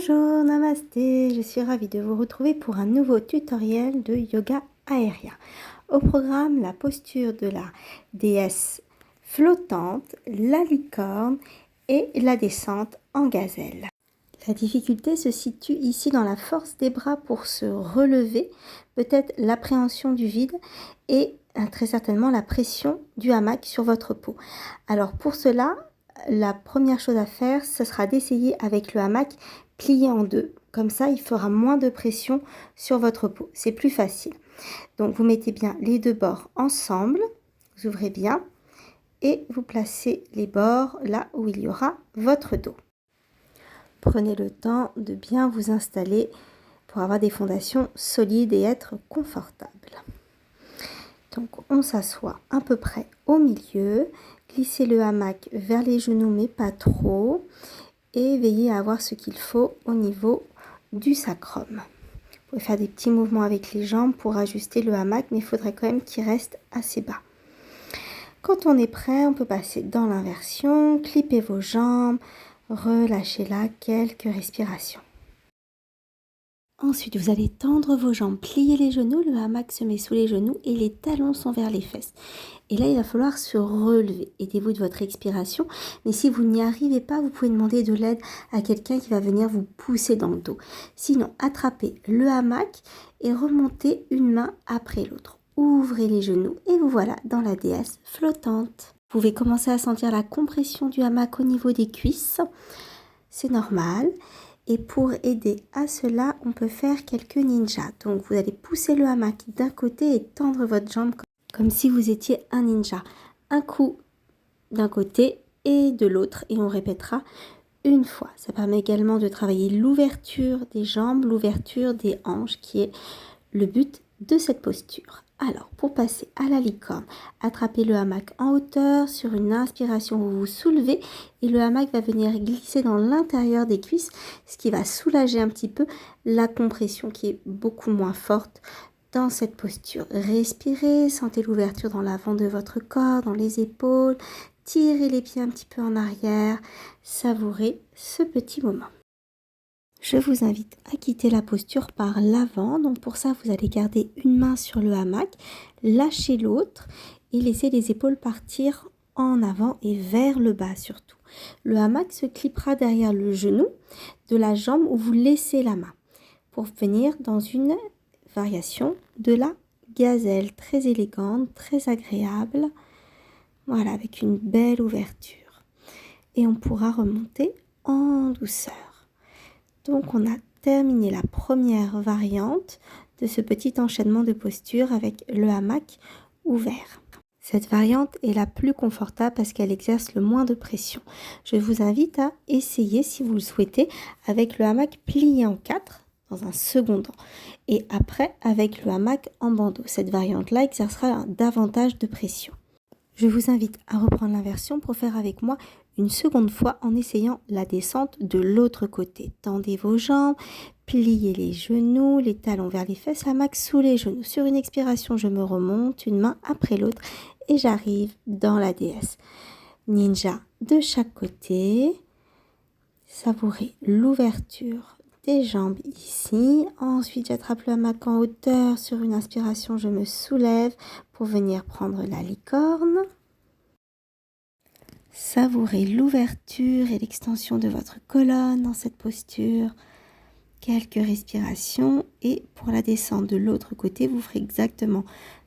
Bonjour, namasté, je suis ravie de vous retrouver pour un nouveau tutoriel de yoga aérien. Au programme, la posture de la déesse flottante, la licorne et la descente en gazelle. La difficulté se situe ici dans la force des bras pour se relever, peut-être l'appréhension du vide et très certainement la pression du hamac sur votre peau. Alors pour cela, la première chose à faire, ce sera d'essayer avec le hamac plié en deux. Comme ça, il fera moins de pression sur votre peau. C'est plus facile. Donc, vous mettez bien les deux bords ensemble. Vous ouvrez bien et vous placez les bords là où il y aura votre dos. Prenez le temps de bien vous installer pour avoir des fondations solides et être confortable. Donc, on s'assoit à peu près au milieu. Glissez le hamac vers les genoux, mais pas trop. Et veillez à avoir ce qu'il faut au niveau du sacrum. Vous pouvez faire des petits mouvements avec les jambes pour ajuster le hamac, mais il faudrait quand même qu'il reste assez bas. Quand on est prêt, on peut passer dans l'inversion, clipper vos jambes, relâchez là quelques respirations. Ensuite, vous allez tendre vos jambes, plier les genoux, le hamac se met sous les genoux et les talons sont vers les fesses. Et là, il va falloir se relever. Aidez-vous de votre expiration. Mais si vous n'y arrivez pas, vous pouvez demander de l'aide à quelqu'un qui va venir vous pousser dans le dos. Sinon, attrapez le hamac et remontez une main après l'autre. Ouvrez les genoux et vous voilà dans la déesse flottante. Vous pouvez commencer à sentir la compression du hamac au niveau des cuisses. C'est normal. Et pour aider à cela, on peut faire quelques ninjas. Donc, vous allez pousser le hamac d'un côté et tendre votre jambe comme si vous étiez un ninja. Un coup d'un côté et de l'autre. Et on répétera une fois. Ça permet également de travailler l'ouverture des jambes, l'ouverture des hanches, qui est le but de cette posture. Alors, pour passer à la licorne, attrapez le hamac en hauteur. Sur une inspiration, vous vous soulevez et le hamac va venir glisser dans l'intérieur des cuisses, ce qui va soulager un petit peu la compression qui est beaucoup moins forte dans cette posture. Respirez, sentez l'ouverture dans l'avant de votre corps, dans les épaules. Tirez les pieds un petit peu en arrière. Savourez ce petit moment. Je vous invite à quitter la posture par l'avant. Donc pour ça, vous allez garder une main sur le hamac, lâcher l'autre et laisser les épaules partir en avant et vers le bas surtout. Le hamac se clipera derrière le genou de la jambe où vous laissez la main pour venir dans une variation de la gazelle. Très élégante, très agréable. Voilà, avec une belle ouverture. Et on pourra remonter en douceur. Donc, on a terminé la première variante de ce petit enchaînement de postures avec le hamac ouvert. Cette variante est la plus confortable parce qu'elle exerce le moins de pression. Je vous invite à essayer, si vous le souhaitez, avec le hamac plié en 4 dans un second temps et après avec le hamac en bandeau. Cette variante-là exercera davantage de pression. Je vous invite à reprendre l'inversion pour faire avec moi une seconde fois en essayant la descente de l'autre côté. Tendez vos jambes, pliez les genoux, les talons vers les fesses, hamac sous les genoux. Sur une expiration, je me remonte une main après l'autre et j'arrive dans la déesse. Ninja de chaque côté. Savourez l'ouverture des jambes ici. Ensuite, j'attrape le hamac en hauteur. Sur une inspiration, je me soulève pour venir prendre la licorne. Savourez l'ouverture et l'extension de votre colonne dans cette posture. Quelques respirations et pour la descente de l'autre côté, vous ferez exactement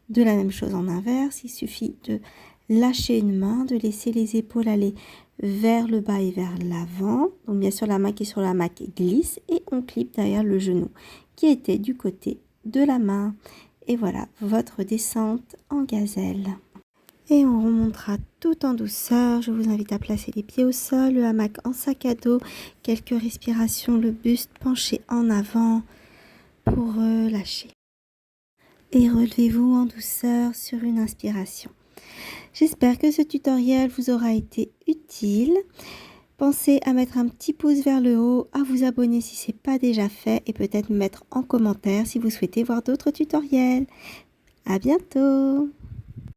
de la même chose en inverse. Il suffit de lâcher une main, de laisser les épaules aller vers le bas et vers l'avant. Donc bien sûr, la main qui est sur la hamac glisse et on clipe derrière le genou qui était du côté de la main. Et voilà votre descente en gazelle. Et on remontera tout en douceur. Je vous invite à placer les pieds au sol, le hamac en sac à dos. Quelques respirations, le buste penché en avant pour relâcher. Et relevez-vous en douceur sur une inspiration. J'espère que ce tutoriel vous aura été utile. Pensez à mettre un petit pouce vers le haut, à vous abonner si ce n'est pas déjà fait et peut-être mettre en commentaire si vous souhaitez voir d'autres tutoriels. À bientôt!